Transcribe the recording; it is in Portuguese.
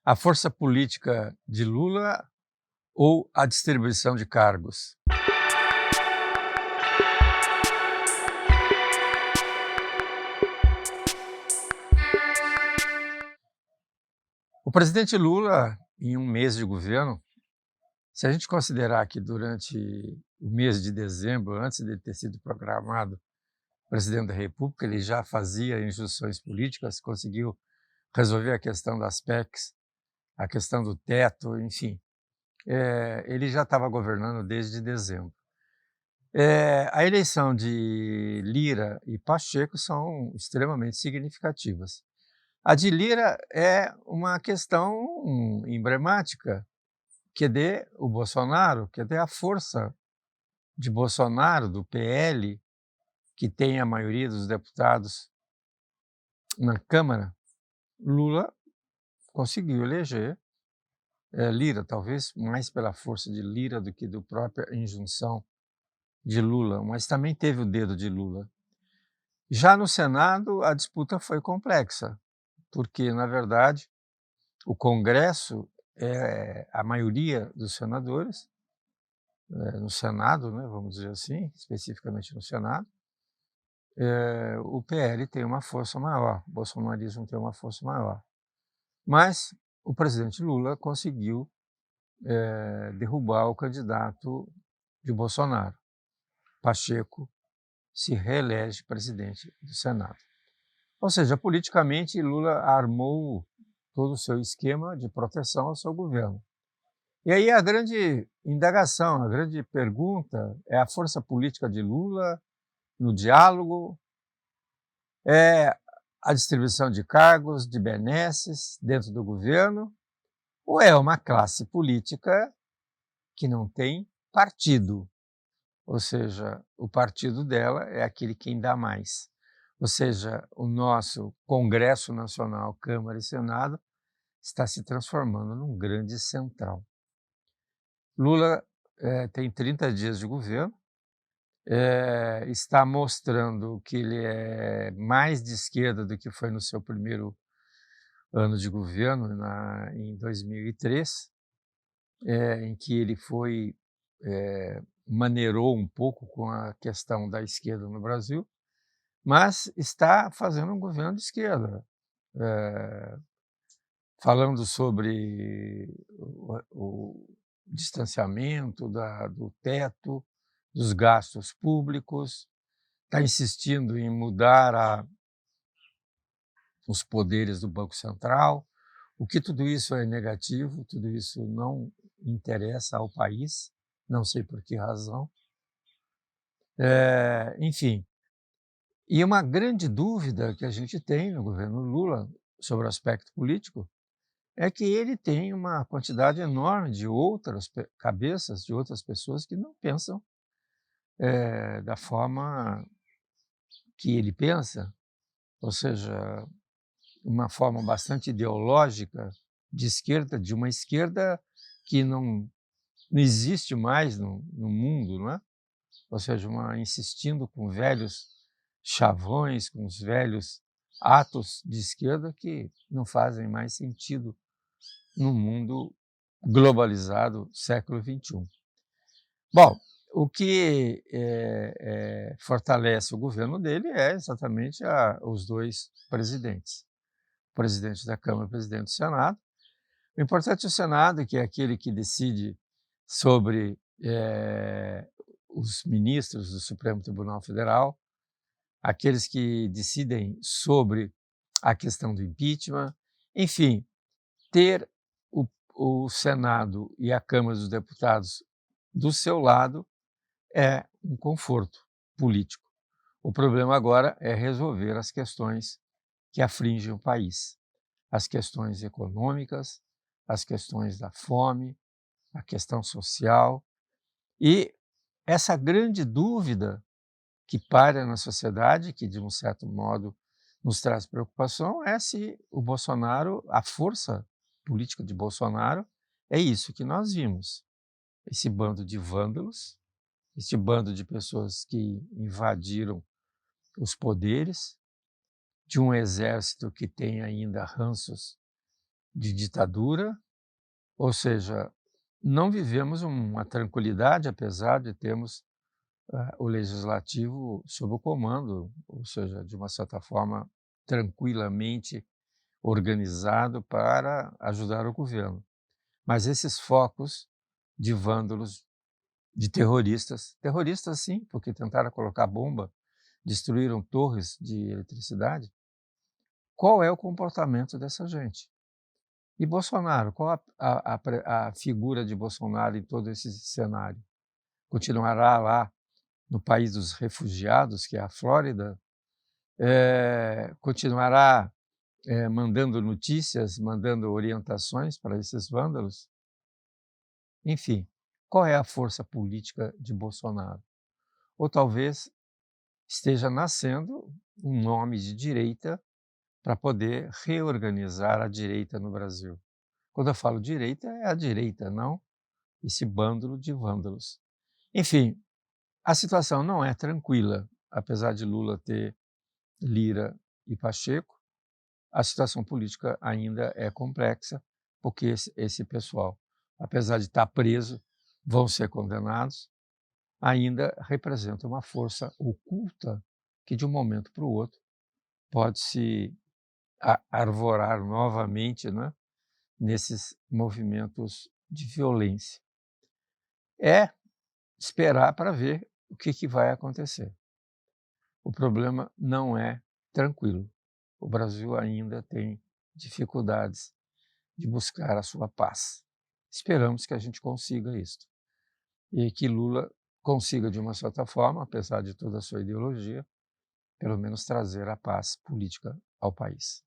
A força política de Lula ou a distribuição de cargos? O presidente Lula, em um mês de governo, se a gente considerar que durante o mês de dezembro, antes de ter sido programado presidente da República, ele já fazia injunções políticas, conseguiu resolver a questão das PECs, a questão do teto, enfim. Ele já estava governando desde dezembro. A eleição de Lira e Pacheco são extremamente significativas. A de Lira é uma questão emblemática, que dê o Bolsonaro, que dê a força de Bolsonaro, do PL, que tem a maioria dos deputados na Câmara. Lula conseguiu eleger Lira, talvez mais pela força de Lira do que da própria injunção de Lula, mas também teve o dedo de Lula. Já no Senado, a disputa foi complexa, porque, na verdade, o Congresso, a maioria dos senadores, no Senado, né, vamos dizer assim, especificamente no Senado, o PL tem uma força maior, o bolsonarismo tem uma força maior. Mas o presidente Lula conseguiu derrubar o candidato de Bolsonaro. Pacheco se reelege presidente do Senado. Ou seja, politicamente, Lula armou todo o seu esquema de proteção ao seu governo. E aí a grande indagação, a grande pergunta é a força política de Lula no diálogo, é a distribuição de cargos, de benesses dentro do governo, ou é uma classe política que não tem partido? Ou seja, o partido dela é aquele quem dá mais. Ou seja, o nosso Congresso Nacional, Câmara e Senado, está se transformando num grande central. Lula tem 30 dias de governo, está mostrando que ele é mais de esquerda do que foi no seu primeiro ano de governo, em 2003, em que ele maneirou um pouco com a questão da esquerda no Brasil, mas está fazendo um governo de esquerda, falando sobre o distanciamento do teto, dos gastos públicos, está insistindo em mudar os poderes do Banco Central, o que tudo isso é negativo, tudo isso não interessa ao país, não sei por que razão. Enfim, e uma grande dúvida que a gente tem no governo Lula sobre o aspecto político é que ele tem uma quantidade enorme de outras cabeças, de outras pessoas que não pensam da forma que ele pensa, ou seja, uma forma bastante ideológica de esquerda, de uma esquerda que não existe mais no mundo, não é? Ou seja, insistindo com velhos chavões, com os velhos atos de esquerda que não fazem mais sentido no mundo globalizado século XXI. Bom, o que fortalece o governo dele é exatamente os dois presidentes, o presidente da Câmara e o presidente do Senado. O importante é o Senado, que é aquele que decide sobre os ministros do Supremo Tribunal Federal, aqueles que decidem sobre a questão do impeachment, enfim, ter o Senado e a Câmara dos Deputados do seu lado é um conforto político. O problema agora é resolver as questões que afligem o país, as questões econômicas, as questões da fome, a questão social. E essa grande dúvida que paira na sociedade, que de um certo modo nos traz preocupação, é se o Bolsonaro, a força política de Bolsonaro, é isso que nós vimos. Esse bando de vândalos, esse bando de pessoas que invadiram os poderes, de um exército que tem ainda ranços de ditadura, ou seja, não vivemos uma tranquilidade, apesar de termos o legislativo sob o comando, ou seja, de uma certa forma, tranquilamente organizado para ajudar o governo. Mas esses focos de vândalos, de terroristas sim, porque tentaram colocar bomba, destruíram torres de eletricidade. Qual é o comportamento dessa gente? E Bolsonaro, qual a figura de Bolsonaro em todo esse cenário? Continuará lá no país dos refugiados, que é a Flórida? Continuará mandando notícias, mandando orientações para esses vândalos? Enfim, qual é a força política de Bolsonaro? Ou talvez esteja nascendo um nome de direita para poder reorganizar a direita no Brasil. Quando eu falo direita, é a direita, não esse bândalo de vândalos. Enfim, a situação não é tranquila, apesar de Lula ter Lira e Pacheco, a situação política ainda é complexa, porque esse pessoal, apesar de estar preso, vão ser condenados, ainda representa uma força oculta que, de um momento para o outro, pode se arvorar novamente, né, nesses movimentos de violência. É esperar para ver o que vai acontecer. O problema não é tranquilo. O Brasil ainda tem dificuldades de buscar a sua paz. Esperamos que a gente consiga isso e que Lula consiga, de uma certa forma, apesar de toda a sua ideologia, pelo menos trazer a paz política ao país.